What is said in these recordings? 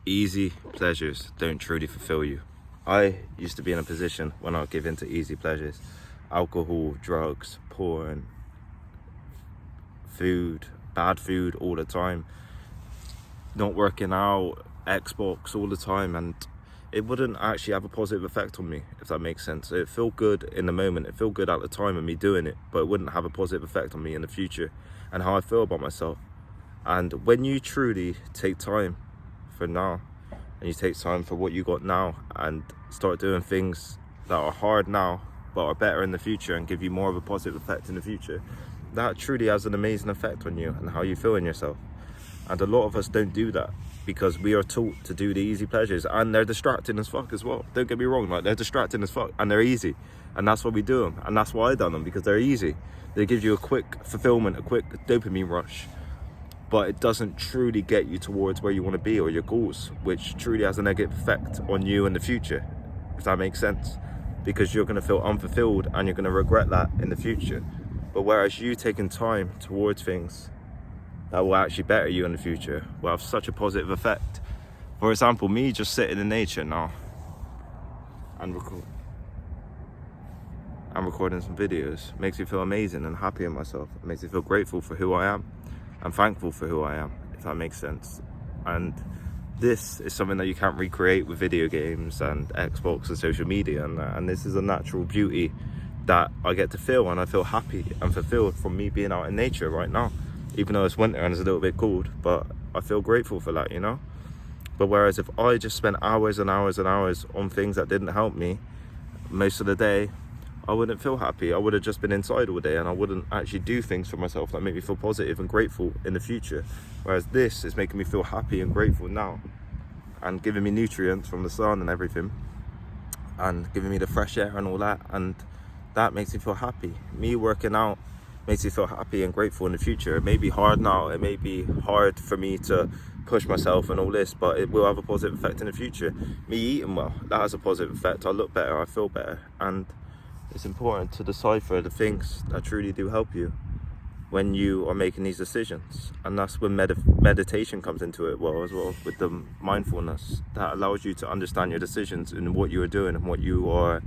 easy pleasures don't truly fulfill you. I used to be in a position when I would give in to easy pleasures, alcohol, drugs, porn, food, bad food all the time, not working out, Xbox all the time, and it wouldn't actually have a positive effect on me, if that makes sense. It felt good in the moment, it felt good at the time of me doing it, but it wouldn't have a positive effect on me in the future and how I feel about myself. And when you truly take time for now, and you take time for what you got now, and start doing things that are hard now but are better in the future and give you more of a positive effect in the future, that truly has an amazing effect on you and how you feel in yourself. And a lot of us don't do that because we are taught to do the easy pleasures, and they're distracting as fuck as well. Don't get me wrong, like, they're distracting as fuck and they're easy, and that's why we do them, and that's why I done them, because they're easy. They give you a quick fulfillment, a quick dopamine rush, but it doesn't truly get you towards where you want to be or your goals, which truly has a negative effect on you in the future, if that makes sense, because you're going to feel unfulfilled and you're going to regret that in the future. But whereas you taking time towards things that will actually better you in the future will have such a positive effect. For example, me just sitting in nature now and recording some videos makes me feel amazing and happy in myself. It makes me feel grateful for who I am and thankful for who I am, if that makes sense. And this is something that you can't recreate with video games and Xbox and social media, and this is a natural beauty that I get to feel, and I feel happy and fulfilled from me being out in nature right now, even though it's winter and it's a little bit cold, but I feel grateful for that, you know. But whereas if I just spent hours and hours and hours on things that didn't help me most of the day, I wouldn't feel happy. I would have just been inside all day, and I wouldn't actually do things for myself that make me feel positive and grateful in the future. Whereas this is making me feel happy and grateful now, and giving me nutrients from the sun and everything, and giving me the fresh air and all that, and that makes me feel happy. Me working out makes me feel happy and grateful in the future. It may be hard now, it may be hard for me to push myself and all this, but it will have a positive effect in the future. Me eating well, that has a positive effect. I look better, I feel better, and it's important to decipher the things that truly do help you when you are making these decisions. And that's when meditation comes into it well as well, with the mindfulness that allows you to understand your decisions and what you are doing and what you are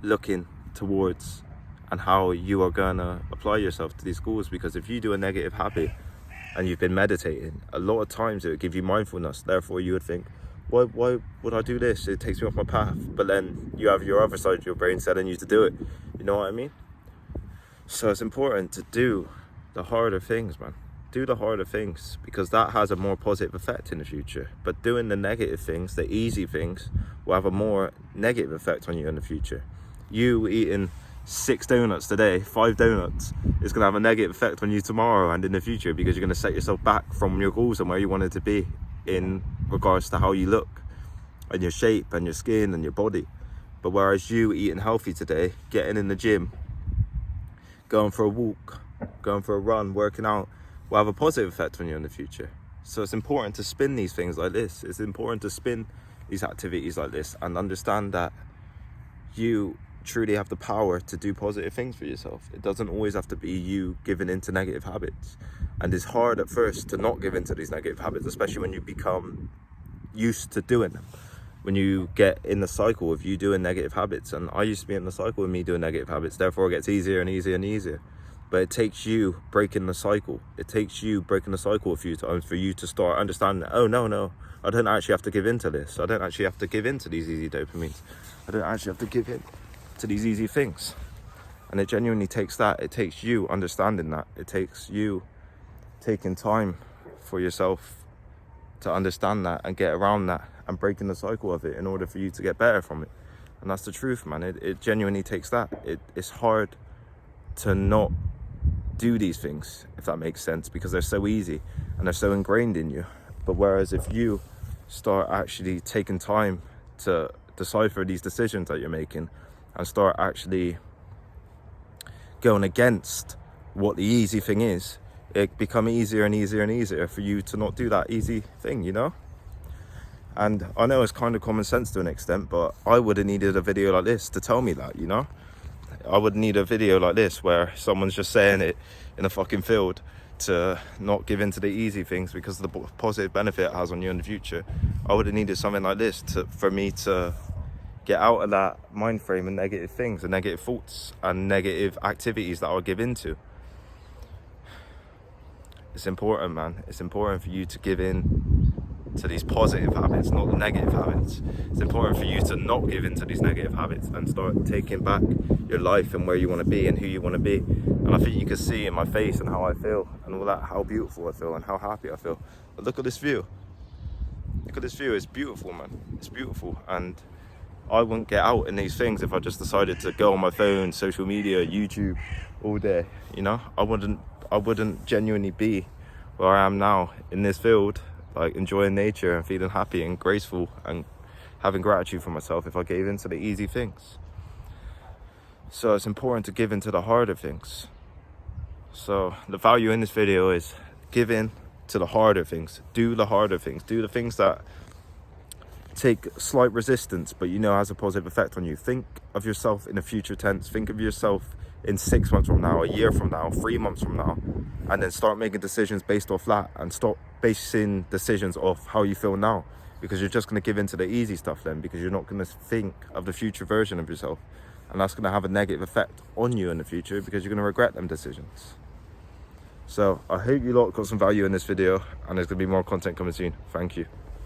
looking towards and how you are gonna apply yourself to these goals. Because if you do a negative habit and you've been meditating, a lot of times it would give you mindfulness, therefore you would think, why would I do this? It takes me off my path. But then you have your other side of your brain telling you to do it. You know what I mean? So it's important to do the harder things, man. Do the harder things, because that has a more positive effect in the future. But doing the negative things, the easy things, will have a more negative effect on you in the future. You eating 6 donuts today, 5 donuts, is going to have a negative effect on you tomorrow and in the future, because you're going to set yourself back from your goals and where you wanted to be in regards to how you look and your shape and your skin and your body. But whereas you eating healthy today, getting in the gym, going for a walk, going for a run, working out, will have a positive effect on you in the future. So it's important to spin these things like this. It's important to spin these activities like this and understand that you truly have the power to do positive things for yourself. It doesn't always have to be you giving into negative habits. And it's hard at first to not give into these negative habits, especially when you become used to doing them. When you get in the cycle of you doing negative habits, and I used to be in the cycle of me doing negative habits, therefore it gets easier and easier and easier. But it takes you breaking the cycle. It takes you breaking the cycle a few times for you to start understanding that, oh no, I don't actually have to give in to this. I don't actually have to give in to these easy dopamines. I don't actually have to give in to these easy things. And it genuinely takes that. It takes you understanding that. It takes you taking time for yourself to understand that and get around that and breaking the cycle of it in order for you to get better from it. And that's the truth, man. It genuinely takes that. It's hard to not do these things, if that makes sense, because they're so easy and they're so ingrained in you. But whereas if you start actually taking time to decipher these decisions that you're making and start actually going against what the easy thing is, it become easier and easier and easier for you to not do that easy thing, you know? And I know it's kind of common sense to an extent, but I would have needed a video like this to tell me that, you know? I would need a video like this where someone's just saying it in a fucking field to not give in to the easy things because of the positive benefit it has on you in the future. I would have needed something like this for me to get out of that mind frame and negative things and negative thoughts and negative activities that I would give into. It's important, man. It's important for you to give in to these positive habits, not the negative habits. It's important for you to not give in to these negative habits and start taking back your life and where you want to be and who you want to be. And I think you can see in my face and how I feel and all that, how beautiful I feel and how happy I feel. But look at this view. Look at this view. It's beautiful, man. It's beautiful. And I wouldn't get out in these things if I just decided to go on my phone, social media, YouTube all day. You know, I wouldn't genuinely be where I am now in this field, like enjoying nature and feeling happy and graceful and having gratitude for myself if I gave into the easy things. So it's important to give into the harder things. So the value in this video is give in to the harder things. Do the harder things. Do the things that take slight resistance, but you know has a positive effect on you. Think of yourself in a future tense. Think of yourself in 6 months from now, a year from now, 3 months from now, and then start making decisions based off that and stop basing decisions off how you feel now, because you're just going to give into the easy stuff then, because you're not going to think of the future version of yourself, and that's going to have a negative effect on you in the future because you're going to regret them decisions. So I hope you lot got some value in this video, and there's going to be more content coming soon. Thank you.